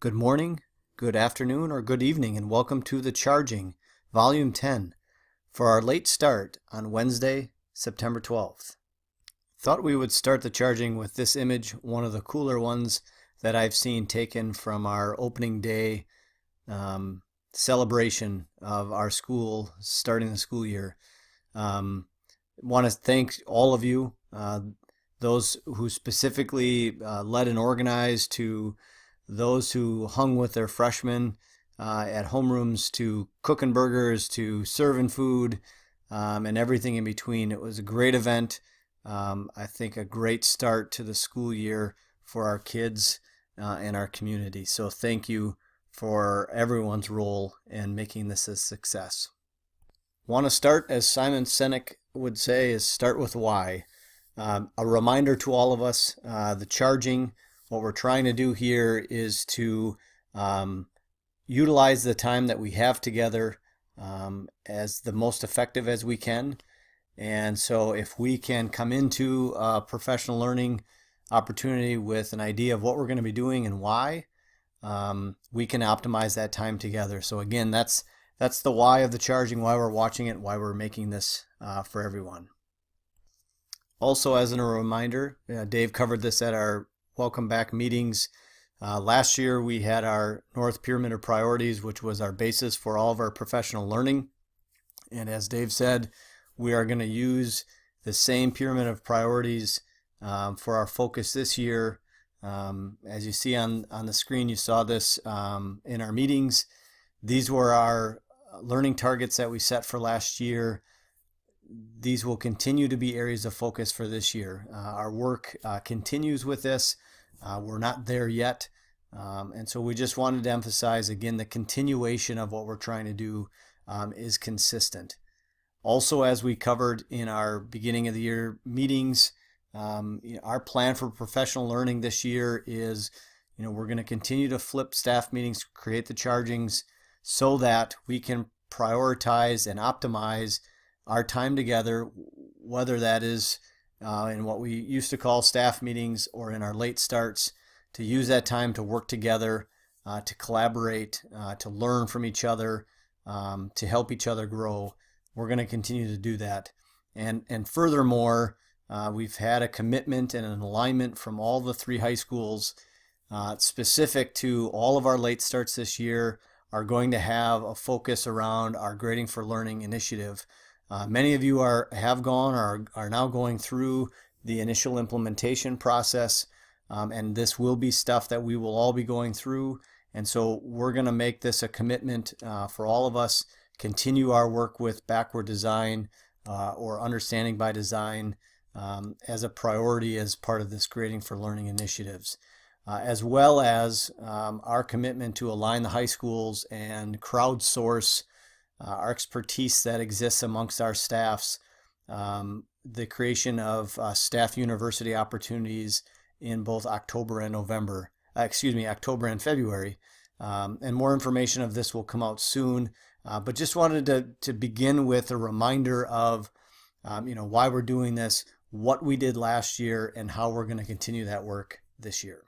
Good morning, good afternoon, or good evening, and welcome to The Charging, Volume 10, for our late start on Wednesday, September 12th. Thought we would start the charging with this image, one of the cooler ones that I've seen taken from our opening day celebration of our school, starting the school year. Want to thank all of you, those who specifically led and organized, to those who hung with their freshmen at homerooms, to cooking burgers, to serving food, and everything in between. It was a great event. I think a great start to the school year for our kids and our community. So thank you for everyone's role in making this a success. Want to start, as Simon Sinek would say, is start with why. A reminder to all of us, the charging, what we're trying to do here is to utilize the time that we have together as the most effective as we can. And so if we can come into a professional learning opportunity with an idea of what we're going to be doing and why, we can optimize that time together. So again, that's the why of the charging, why we're watching it, why we're making this for everyone. Also, as a reminder, Dave covered this at our welcome back meetings. Last year we had our North Pyramid of Priorities, which was our basis for all of our professional learning. And as Dave said, we are going to use the same pyramid of priorities for our focus this year. As you see on the screen, you saw this in our meetings. These were our learning targets that we set for last year. These will continue to be areas of focus for this year. Our work continues with this. We're not there yet. And so we just wanted to emphasize, again, the continuation of what we're trying to do is consistent. Also, as we covered in our beginning of the year meetings, our plan for professional learning this year is, we're going to continue to flip staff meetings, create the chargings so that we can prioritize and optimize our time together, whether that is in what we used to call staff meetings or in our late starts, to use that time to work together, to collaborate, to learn from each other, to help each other grow. We're going to continue to do that. And furthermore, we've had a commitment and an alignment from all the three high schools specific to all of our late starts this year are going to have a focus around our Grading for Learning initiative. Many of you have gone or are now going through the initial implementation process, and this will be stuff that we will all be going through. And so we're going to make this a commitment for all of us, continue our work with backward design or understanding by design as a priority as part of this Grading for Learning initiatives, as well as our commitment to align the high schools and crowdsource our expertise that exists amongst our staffs, the creation of staff university opportunities in both October and October and February. And more information of this will come out soon. But just wanted to begin with a reminder of why we're doing this, what we did last year, and how we're going to continue that work this year.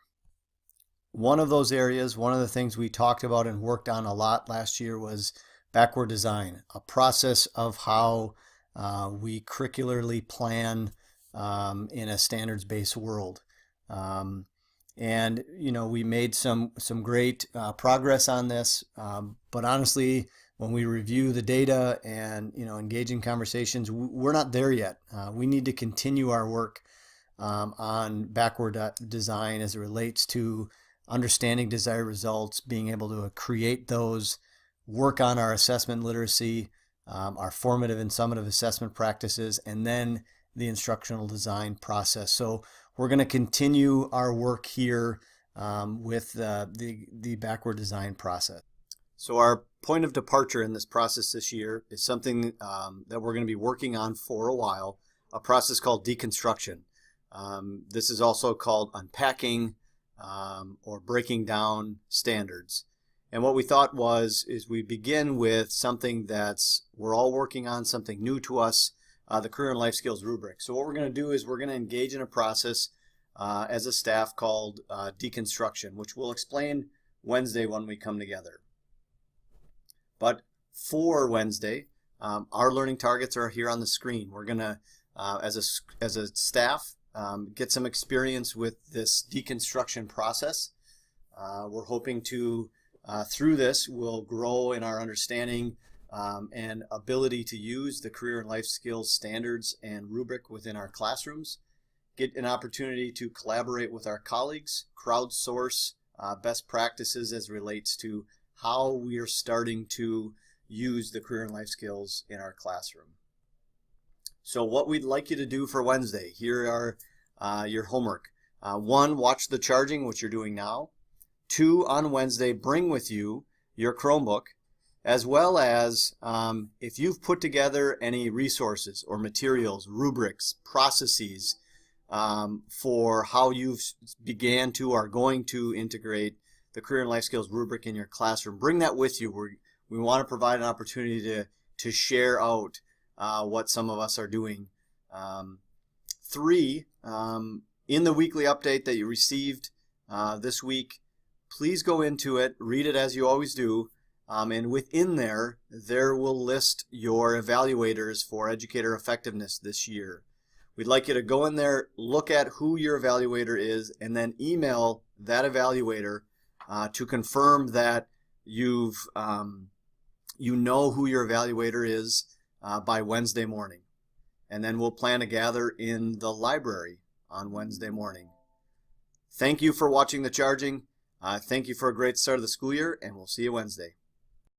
One of those areas, one of the things we talked about and worked on a lot last year was backward design, a process of how we curricularly plan in a standards-based world. And we made some great progress on this, but honestly, when we review the data and engage in conversations, we're not there yet. We need to continue our work on backward design as it relates to understanding desired results, being able to create those, work on our assessment literacy, our formative and summative assessment practices, and then the instructional design process. So we're going to continue our work here with the backward design process. So our point of departure in this process this year is something that we're going to be working on for a while, a process called deconstruction. This is also called unpacking or breaking down standards. And what we thought is we begin with something we're all working on, something new to us, the Career and Life Skills Rubric. So what we're going to do is we're going to engage in a process as a staff called deconstruction, which we'll explain Wednesday when we come together. But for Wednesday, our learning targets are here on the screen. We're going to, as a staff, get some experience with this deconstruction process. We're hoping to, through this, we'll grow in our understanding and ability to use the career and life skills standards and rubric within our classrooms, get an opportunity to collaborate with our colleagues, crowdsource best practices as relates to how we are starting to use the career and life skills in our classroom. So what we'd like you to do for Wednesday, here are your homework. 1, watch the charging, which you're doing now. 2, on Wednesday, bring with you your Chromebook, as well as if you've put together any resources or materials, rubrics, processes for how you've began to or are going to integrate the career and life skills rubric in your classroom, bring that with you. We want to provide an opportunity to share out what some of us are doing. 3, in the weekly update that you received this week, please go into it, read it as you always do, and within there will list your evaluators for educator effectiveness this year. We'd like you to go in there, look at who your evaluator is, and then email that evaluator to confirm that you know who your evaluator is by Wednesday morning. And then we'll plan to gather in the library on Wednesday morning. Thank you for watching The Charging. Thank you for a great start of the school year, and we'll see you Wednesday.